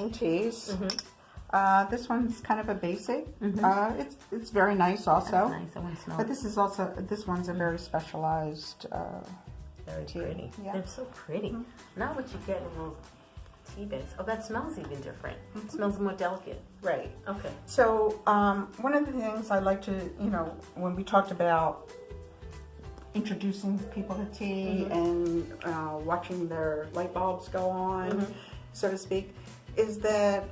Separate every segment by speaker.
Speaker 1: green teas. This one's kind of a basic. It's very nice also.
Speaker 2: That's nice. I want to smell
Speaker 1: But
Speaker 2: it.
Speaker 1: this one's a very specialized
Speaker 2: Very
Speaker 1: tea.
Speaker 2: pretty.
Speaker 1: Yeah.
Speaker 2: They're so pretty. Not what you get in little tea bags. Oh, that smells even different. It smells more delicate.
Speaker 1: Right.
Speaker 2: Okay.
Speaker 1: So one of the things I like to, when we talked about introducing people to tea and watching their light bulbs go on, so to speak, is that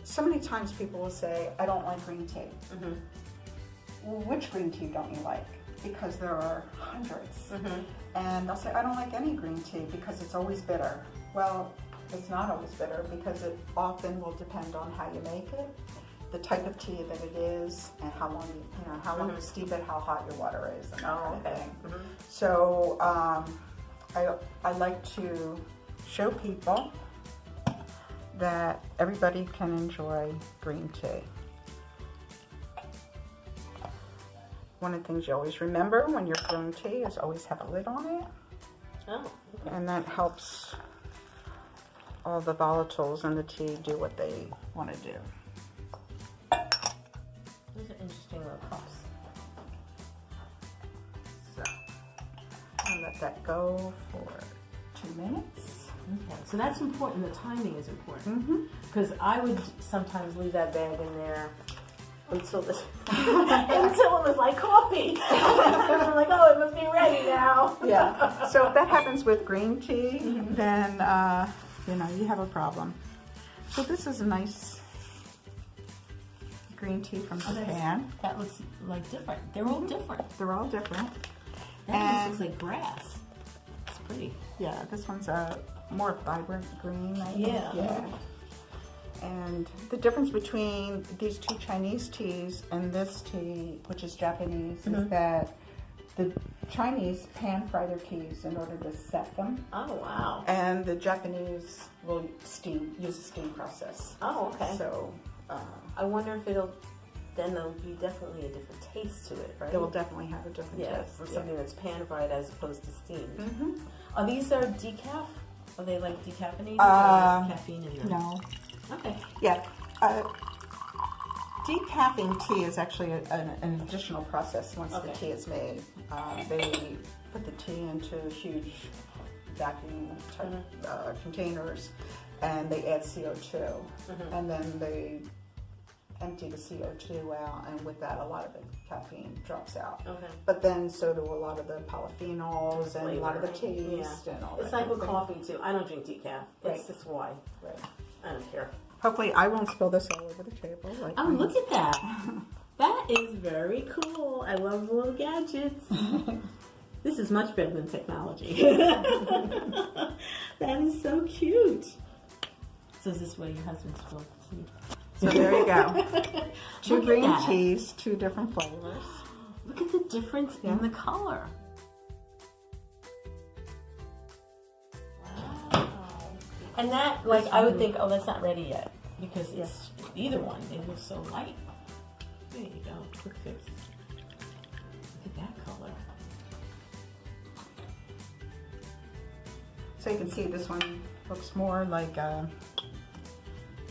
Speaker 1: so many times people will say, I don't like green tea. Well, which green tea don't you like? Because there are hundreds. And they'll say, I don't like any green tea because it's always bitter. Well, it's not always bitter because it often will depend on how you make it, the type of tea that it is, and how long you steep it, how hot your water is, and that kind of thing. So I like to show people that everybody can enjoy green tea. One of the things you always remember when you're brewing tea is always have a lid on it.
Speaker 2: Oh. Okay.
Speaker 1: And that helps all the volatiles in the tea do what they want to do.
Speaker 2: These are interesting little cups.
Speaker 1: So I'll let that go for 2 minutes.
Speaker 2: Okay, so that's important. The timing is important because I would sometimes leave that bag in there until it was like coffee. I'm like, oh, it must be ready now.
Speaker 1: Yeah. So if that happens with green tea, then you have a problem. So this is a nice green tea from Japan.
Speaker 2: That looks like different. They're all different.
Speaker 1: They're all different.
Speaker 2: That looks like grass. It's pretty.
Speaker 1: Yeah, this one's a more vibrant green, I think.
Speaker 2: Yeah.
Speaker 1: And the difference between these two Chinese teas and this tea, which is Japanese, is that the Chinese pan fry their teas in order to set them.
Speaker 2: Oh, wow.
Speaker 1: And the Japanese will use a steam process.
Speaker 2: Oh, okay.
Speaker 1: So
Speaker 2: I wonder if there'll be definitely a different taste to it, right?
Speaker 1: they will definitely have a different taste.
Speaker 2: From something that's pan fried as opposed to steamed. Are these decaf? Are they like decaffeinated? Or is caffeine in them?
Speaker 1: No.
Speaker 2: Okay.
Speaker 1: Yeah. Decaffing tea is actually an additional process once the tea is made. They put the tea into huge vacuum type containers and they add CO2 and then they empty the CO2 out, and with that a lot of the caffeine drops out. Okay. But then so do a lot of the polyphenols and a lot of the taste and all that.
Speaker 2: It's like with coffee too. I don't drink decaf. It's just why.
Speaker 1: Right.
Speaker 2: I don't care.
Speaker 1: Hopefully I won't spill this all over the table.
Speaker 2: Look at that. That is very cool. I love the little gadgets. This is much better than technology. That is so cute. So is this where your husband spilled the tea?
Speaker 1: So there you go. Two green teas, 2 different flavors.
Speaker 2: Look at the difference in the color. Wow. And that, I would think, oh, that's not ready yet. Because it's either one. It was so light. There you go. Quick fix. Look at that color.
Speaker 1: So you can see this one looks more like I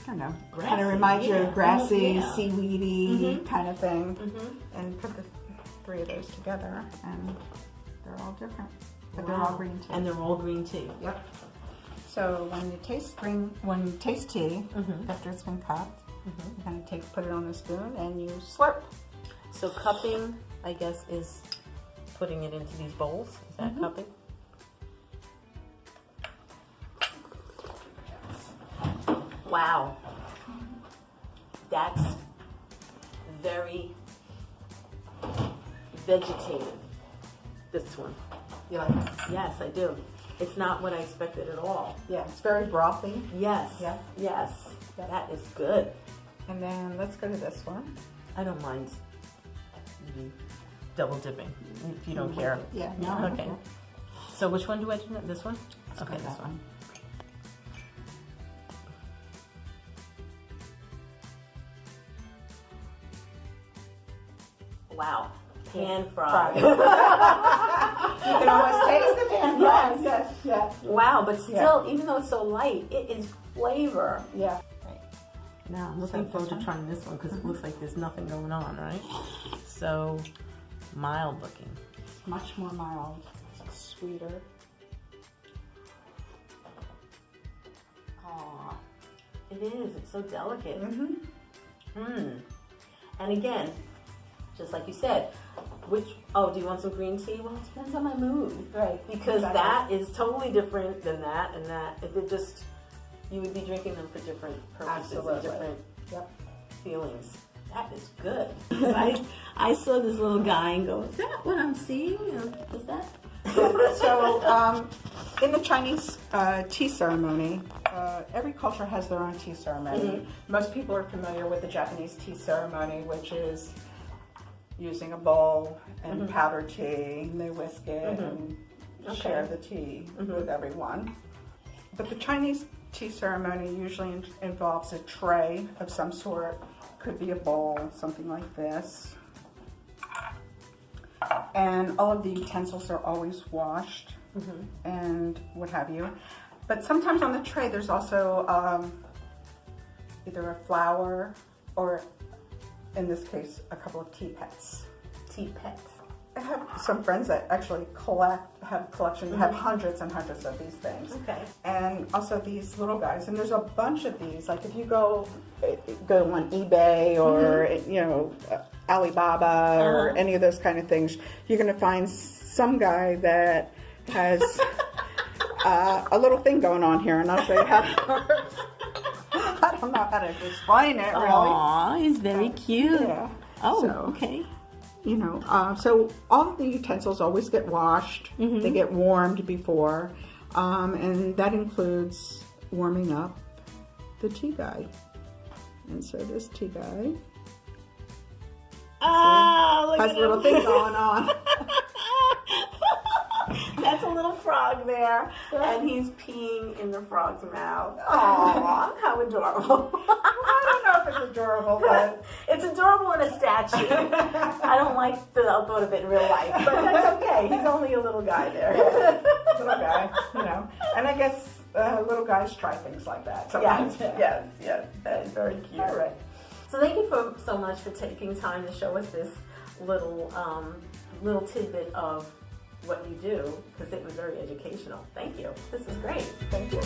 Speaker 1: don't know,
Speaker 2: grassy,
Speaker 1: kind of reminds you of grassy, seaweedy kind of thing. And put the 3 of those together and they're all different. But they're all green tea.
Speaker 2: And they're all green tea.
Speaker 1: Yep. So when you taste tea, after it's been cupped, you kind of put it on a spoon and you slurp.
Speaker 2: So cupping, I guess, is putting it into these bowls. Is that cupping? Wow. That's very vegetative, this one.
Speaker 1: You like it?
Speaker 2: Yes, I do. It's not what I expected at all.
Speaker 1: Yeah, it's very brothy.
Speaker 2: Yes.
Speaker 1: Yeah.
Speaker 2: Yes. That is good.
Speaker 1: And then let's go to this one.
Speaker 2: I don't mind double dipping, if you don't care.
Speaker 1: Yeah. No.
Speaker 2: Okay. So which one do I do? This one?
Speaker 1: Okay, this one.
Speaker 2: Wow. Pan fried.
Speaker 1: You can almost taste the pan fried. Yes. Yeah.
Speaker 2: Wow, but still, even though it's so light, it is flavor.
Speaker 1: Yeah.
Speaker 2: Now I'm looking forward to trying this one because it looks like there's nothing going on, right? So mild looking.
Speaker 1: Much more mild, sweeter.
Speaker 2: Aw, it is. It's so delicate.
Speaker 1: Mm-hmm.
Speaker 2: And again, just like you said, do you want some green tea? Well, it depends on my mood.
Speaker 1: Right.
Speaker 2: Because that is totally different than that and that. You would be drinking them for different purposes and different feelings. That is good. I saw this little guy and go, is that what I'm seeing? Is that?
Speaker 1: So, in the Chinese tea ceremony, every culture has their own tea ceremony. Most people are familiar with the Japanese tea ceremony, which is using a bowl and powdered tea, and they whisk it and share the tea with everyone. But the Chinese tea ceremony usually involves a tray of some sort. Could be a bowl, something like this. And all of the utensils are always washed and what have you. But sometimes on the tray there's also either a flower or, in this case, a couple of tea pets.
Speaker 2: Tea pets.
Speaker 1: I have some friends that actually have collections, have hundreds and hundreds of these things.
Speaker 2: Okay.
Speaker 1: And also these little guys, and there's a bunch of these. Like if you go on eBay or Alibaba or any of those kind of things, you're going to find some guy that has a little thing going on here, and I'll show you how it works. I don't know how to explain it really.
Speaker 2: Aw, he's very cute.
Speaker 1: Yeah.
Speaker 2: Oh,
Speaker 1: So,
Speaker 2: okay.
Speaker 1: So all of the utensils always get washed. They get warmed before, and that includes warming up the tea guy. And so this tea guy
Speaker 2: Look
Speaker 1: has
Speaker 2: at
Speaker 1: a little
Speaker 2: him.
Speaker 1: thing going on.
Speaker 2: That's a little frog there, and he's peeing in the frog's mouth. Aw, how adorable.
Speaker 1: I don't know if it's adorable, but
Speaker 2: It's adorable in a statue. I don't like the thought of it in real life, but that's okay. He's only a little guy there.
Speaker 1: little guy, And I guess little guys try things like that.
Speaker 2: Yes,
Speaker 1: Sometimes.
Speaker 2: yes. That is very cute.
Speaker 1: All right.
Speaker 2: So thank you so much for taking time to show us this little tidbit of what you do, because it was very educational. Thank you. This is great.
Speaker 1: Thank you.